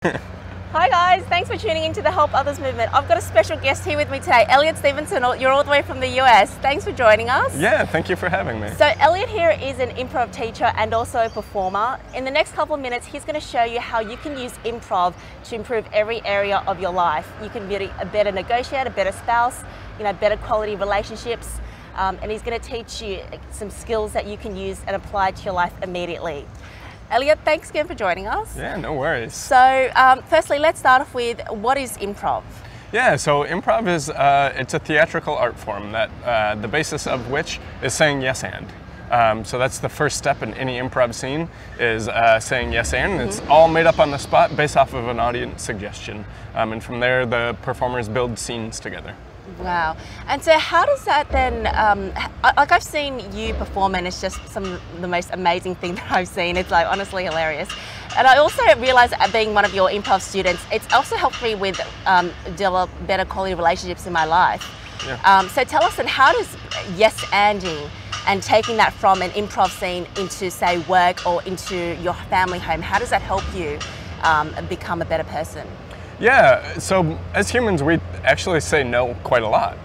Hi guys, thanks for tuning into the Help Others movement. I've got a special guest here with me today, Elliot Stevenson. You're all the way from the US. Thanks for joining us. Yeah, thank you for having me. So Elliot here is an improv teacher and also a performer. In the next couple of minutes, he's going to show you how you can use improv to improve every area of your life. You can be a better negotiator, a better spouse, better quality relationships. And he's going to teach you some skills that you can use and apply to your life immediately. Elliot, thanks again for joining us. Yeah, no worries. So, firstly, let's start off with what is improv? Yeah, so improv is it's a theatrical art form that the basis of which is saying yes and. So that's the first step in any improv scene is saying yes and. It's all made up on the spot based off of an audience suggestion. And from there, the performers build scenes together. Wow. And so how does that then, like I've seen you perform and it's just some of the most amazing thing that I've seen. It's like honestly hilarious. And I also realized being one of your improv students, it's also helped me with develop better quality relationships in my life. Yeah. So tell us, and how does yes-anding and taking that from an improv scene into say work or into your family home, how does that help you become a better person? Yeah, so as humans, we actually say no quite a lot.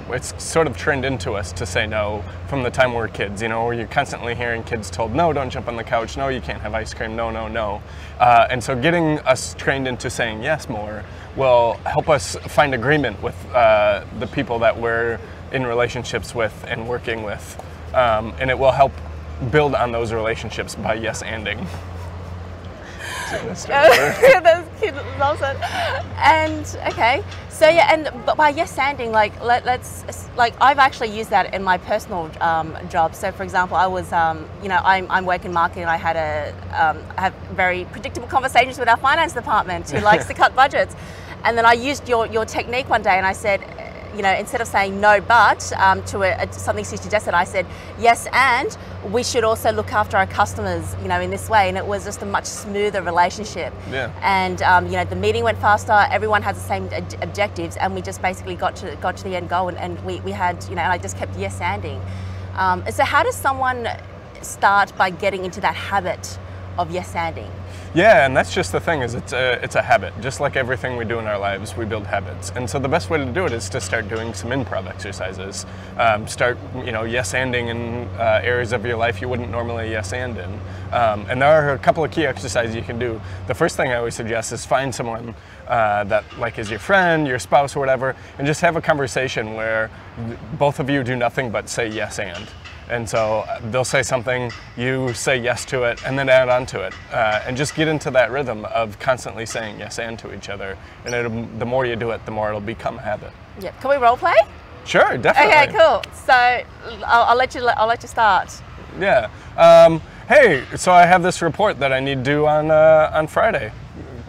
It's sort of trained into us to say no from the time we're kids, where you're constantly hearing kids told, no, don't jump on the couch, no, you can't have ice cream, no, no, no. And so getting us trained into saying yes more will help us find agreement with the people that we're in relationships with and working with. And it will help build on those relationships by yes-anding. That's cute, awesome. And okay, so yeah, and but by yes-anding, I've actually used that in my personal job. So for example, I was, I'm working marketing. And I had have very predictable conversations with our finance department who likes to cut budgets, and then I used your technique one day, and I said, instead of saying no but to something she suggested, I said yes and we should also look after our customers in this way, and it was just a much smoother relationship. Yeah. And the meeting went faster, everyone has the same objectives, and we just basically got to the end goal, and we had and I just kept yes anding. So how does someone start by getting into that habit of yes anding? Yeah, and that's just the thing, is it's a habit. Just like everything we do in our lives, we build habits. And so the best way to do it is to start doing some improv exercises. Start, yes-anding in areas of your life you wouldn't normally yes-and in. And there are a couple of key exercises you can do. The first thing I always suggest is find someone that is your friend, your spouse, or whatever, and just have a conversation where both of you do nothing but say yes and. And so they'll say something, you say yes to it, and then add on to it. And just get into that rhythm of constantly saying yes and to each other. And the more you do it, the more it'll become a habit. Yeah. Can we role play? Sure, definitely. Okay, cool. So I'll let you start. Yeah. Hey, so I have this report that I need due on Friday.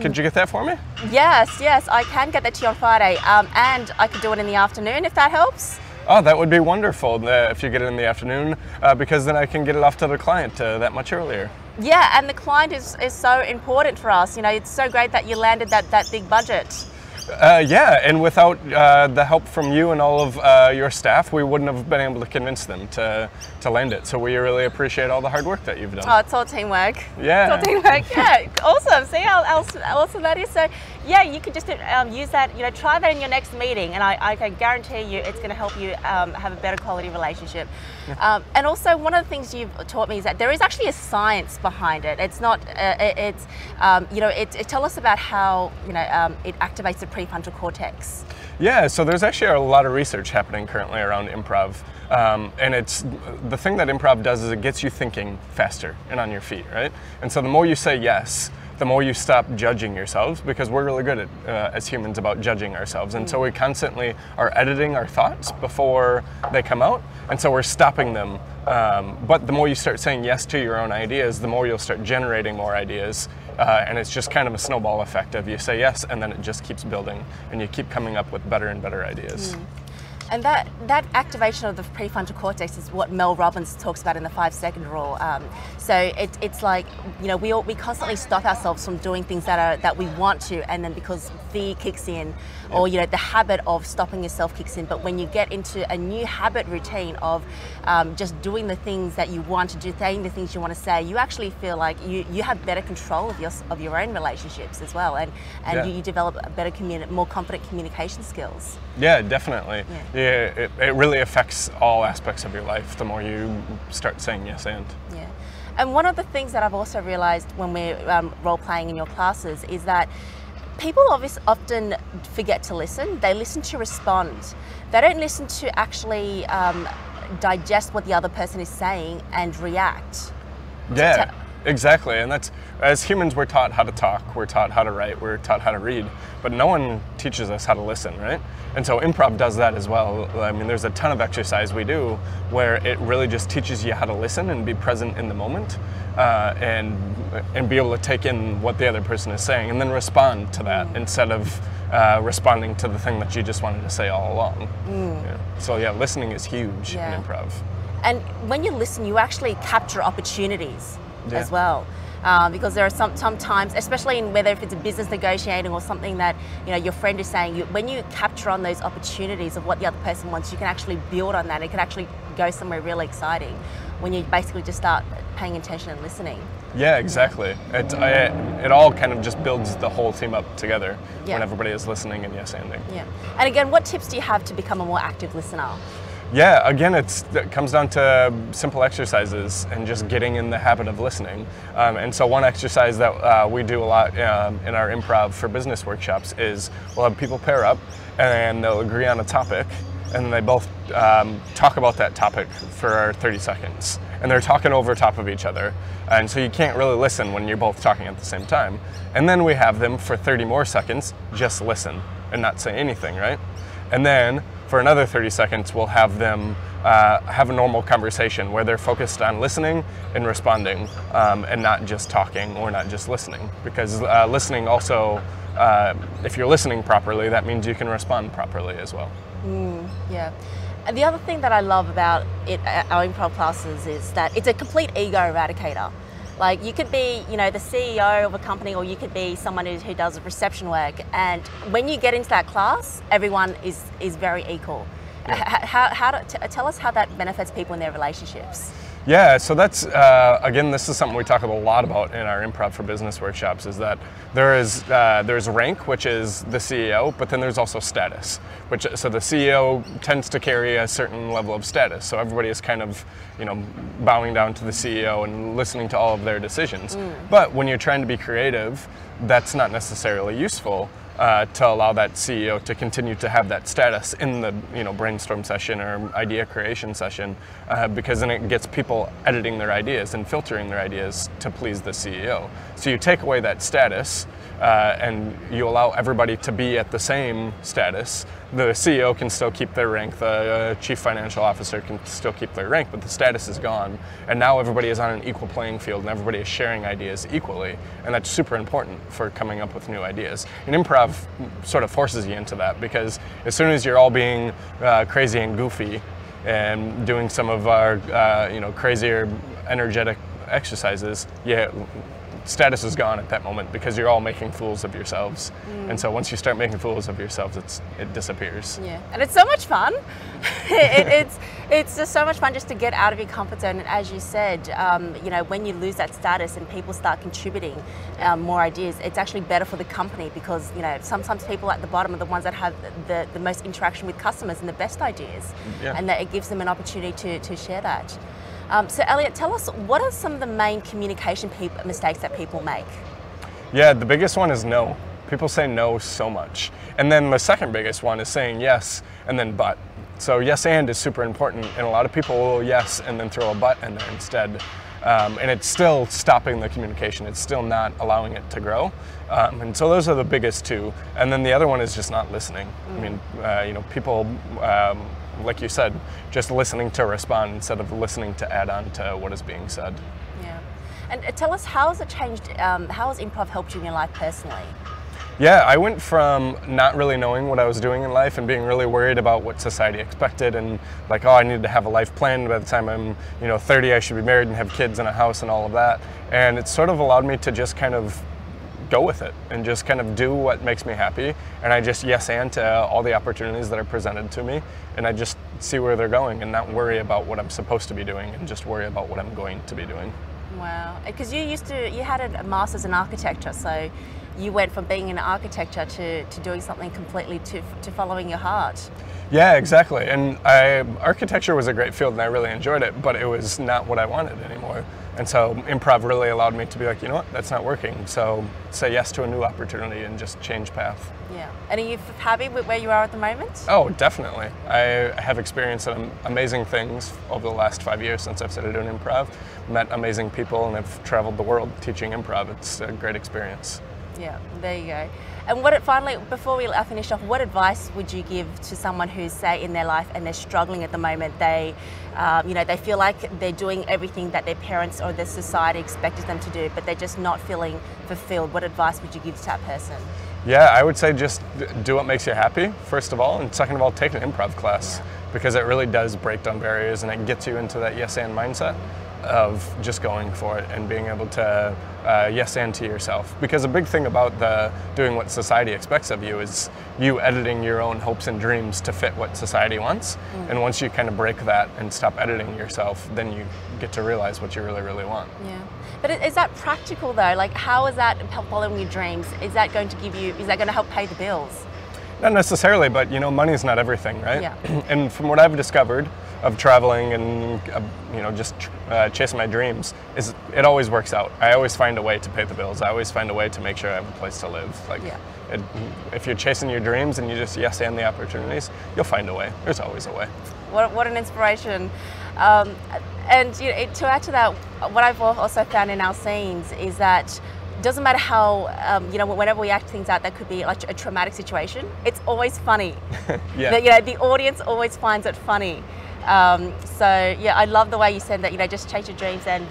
Could you get that for me? Yes, I can get that to you on Friday. And I could do it in the afternoon if that helps. Oh, that would be wonderful if you get it in the afternoon, because then I can get it off to the client that much earlier. Yeah, and the client is so important for us. It's so great that you landed that big budget. Yeah, and without the help from you and all of your staff, we wouldn't have been able to convince them to land it. So we really appreciate all the hard work that you've done. Oh, it's all teamwork. Yeah. It's all teamwork. Yeah, awesome. See how awesome that is? So yeah, you could just use that, try that in your next meeting, and I can guarantee you it's going to help you have a better quality relationship. Yeah. And also, one of the things you've taught me is that there is actually a science behind it. It's not, tell us about how, it activates the prefrontal cortex. Yeah, so there's actually a lot of research happening currently around improv. And it's the thing that improv does is it gets you thinking faster and on your feet, right? And so the more you say yes, the more you stop judging yourselves, because we're really good at, as humans, about judging ourselves. And so we constantly are editing our thoughts before they come out, and so we're stopping them. But the more you start saying yes to your own ideas, the more you'll start generating more ideas. And it's just kind of a snowball effect of you say yes, and then it just keeps building, and you keep coming up with better and better ideas. And that activation of the prefrontal cortex is what Mel Robbins talks about in the 5-second rule. So it's like, you know, we constantly stop ourselves from doing things that we want to, and then because fear kicks in, or you know, the habit of stopping yourself kicks in. But when you get into a new habit routine of just doing the things that you want to do, saying the things you want to say, you actually feel like you have better control of your own relationships as well, and you develop a better more confident communication skills. Yeah, definitely. Yeah, it really affects all aspects of your life the more you start saying yes and. Yeah. And one of the things that I've also realized when we're role playing in your classes is that people often forget to listen. They listen to respond. They don't listen to actually digest what the other person is saying and react. Yeah, exactly. And that's, as humans, we're taught how to talk, we're taught how to write, we're taught how to read, but no one teaches us how to listen, right? And so improv does that as well. I mean, there's a ton of exercise we do where it really just teaches you how to listen and be present in the moment, and be able to take in what the other person is saying and then respond to that instead of responding to the thing that you just wanted to say all along. Yeah. So yeah, listening is huge in improv. And when you listen, you actually capture opportunities as well. Because there are some times, especially in whether if it's a business negotiating or something that, you know, your friend is saying, when you capture on those opportunities of what the other person wants, you can actually build on that. It can actually go somewhere really exciting when you basically just start paying attention and listening. Yeah, exactly. It all kind of just builds the whole team up together when everybody is listening and yes-anding. Yeah. And again, what tips do you have to become a more active listener? Yeah, again, it comes down to simple exercises and just getting in the habit of listening. And so one exercise that we do a lot in our improv for business workshops is we'll have people pair up and they'll agree on a topic, and then they both talk about that topic for 30 seconds. And they're talking over top of each other. And so you can't really listen when you're both talking at the same time. And then we have them for 30 more seconds just listen and not say anything, right? And then for another 30 seconds, we'll have them have a normal conversation where they're focused on listening and responding, and not just talking or not just listening. Because listening also, if you're listening properly, that means you can respond properly as well. Yeah. And the other thing that I love about our improv classes is that it's a complete ego eradicator. Like, you could be, you know, the CEO of a company, or you could be someone who does reception work. And when you get into that class, everyone is very equal. Yeah. Tell us how that benefits people in their relationships. Yeah, so that's, again, this is something we talk a lot about in our Improv for Business workshops, is that there's rank, which is the CEO, but then there's also status, so the CEO tends to carry a certain level of status. So everybody is kind of, you know, bowing down to the CEO and listening to all of their decisions. But when you're trying to be creative, that's not necessarily useful. To allow that CEO to continue to have that status in the, you know, brainstorm session or idea creation session, because then it gets people editing their ideas and filtering their ideas to please the CEO. So you take away that status and you allow everybody to be at the same status. The CEO can still keep their rank, the chief financial officer can still keep their rank, but the status is gone. And now everybody is on an equal playing field and everybody is sharing ideas equally. And that's super important for coming up with new ideas. And improv sort of forces you into that, because as soon as you're all being crazy and goofy and doing some of our you know, crazier, energetic exercises, status is gone at that moment, because you're all making fools of yourselves. And so once you start making fools of yourselves, it disappears. Yeah, and it's so much fun. It's just so much fun just to get out of your comfort zone. And as you said, you know, when you lose that status and people start contributing more ideas, it's actually better for the company, because, you know, sometimes people at the bottom are the ones that have the most interaction with customers and the best ideas, and that it gives them an opportunity to share that. So Elliot, tell us, what are some of the main communication mistakes that people make? Yeah, the biggest one is no. People say no so much. And then the second biggest one is saying yes and then but. So yes and is super important, and a lot of people will yes and then throw a but in there instead. And it's still stopping the communication. It's still not allowing it to grow. And so those are the biggest two. And then the other one is just not listening. I mean, you know, people, like you said, just listening to respond instead of listening to add on to what is being said. Yeah. And tell us, how has it changed, how has improv helped you in your life personally? Yeah, I went from not really knowing what I was doing in life and being really worried about what society expected and like, oh, I need to have a life planned by the time I'm, 30, I should be married and have kids and a house and all of that. And it sort of allowed me to just kind of go with it and just kind of do what makes me happy. And I just yes and to all the opportunities that are presented to me. And I just see where they're going and not worry about what I'm supposed to be doing and just worry about what I'm going to be doing. Wow, because you had a master's in architecture, so you went from being in architecture to doing something completely to following your heart. Yeah, exactly. And architecture was a great field and I really enjoyed it, but it was not what I wanted anymore. And so improv really allowed me to be like, you know what, that's not working. So say yes to a new opportunity and just change path. Yeah. And are you happy with where you are at the moment? Oh, definitely. I have experienced some amazing things over the last 5 years since I've started doing improv. Met amazing people and have traveled the world teaching improv. It's a great experience. Yeah, there you go. And finally, before we finish off, what advice would you give to someone who's, say, in their life and they're struggling at the moment? They, they feel like they're doing everything that their parents or their society expected them to do, but they're just not feeling fulfilled. What advice would you give to that person? Yeah, I would say just do what makes you happy, first of all, and second of all, take an improv class because it really does break down barriers and it gets you into that yes and mindset of just going for it and being able to yes and to yourself. Because a big thing about doing what society expects of you is you editing your own hopes and dreams to fit what society wants. And once you kind of break that and stop editing yourself, then you get to realize what you really, really want. Yeah. But is that practical though? Like, how is that following your dreams? Is that going to help pay the bills? Not necessarily, but money's not everything, right? Yeah. And from what I've discovered of traveling and just chasing my dreams, is it always works out. I always find a way to pay the bills. I always find a way to make sure I have a place to live. Like, if you're chasing your dreams and you just yes and the opportunities, you'll find a way. There's always a way. What an inspiration. And to add to that, what I've also found in our scenes is that it doesn't matter how, whenever we act things out that could be like a traumatic situation, it's always funny. Yeah. The audience always finds it funny. So yeah, I love the way you said that, just chase your dreams and,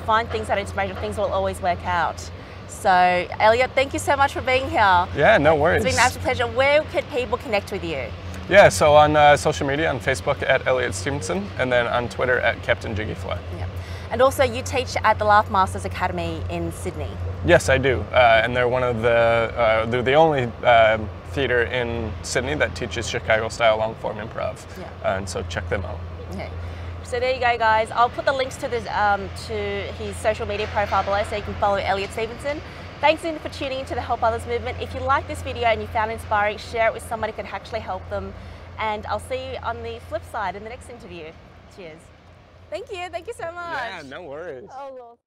find things that are inspirational, things will always work out. So Elliot, thank you so much for being here. Yeah, no worries. It's been an absolute pleasure. Where can people connect with you? Yeah, so on social media, on Facebook at Elliot Stevenson, and then on Twitter at Captain Jiggyfly. Yeah. And also you teach at the Laugh Masters Academy in Sydney. Yes, I do. And they're one of they're the only theater in Sydney that teaches Chicago-style long-form improv. Yeah. And so check them out. Okay. So there you go, guys. I'll put the links to his social media profile below so you can follow Elliot Stevenson. Thanks for tuning into the Help Others movement. If you like this video and you found it inspiring, share it with somebody who could actually help them. And I'll see you on the flip side in the next interview. Cheers. Thank you so much. Yeah, no worries. Oh, well.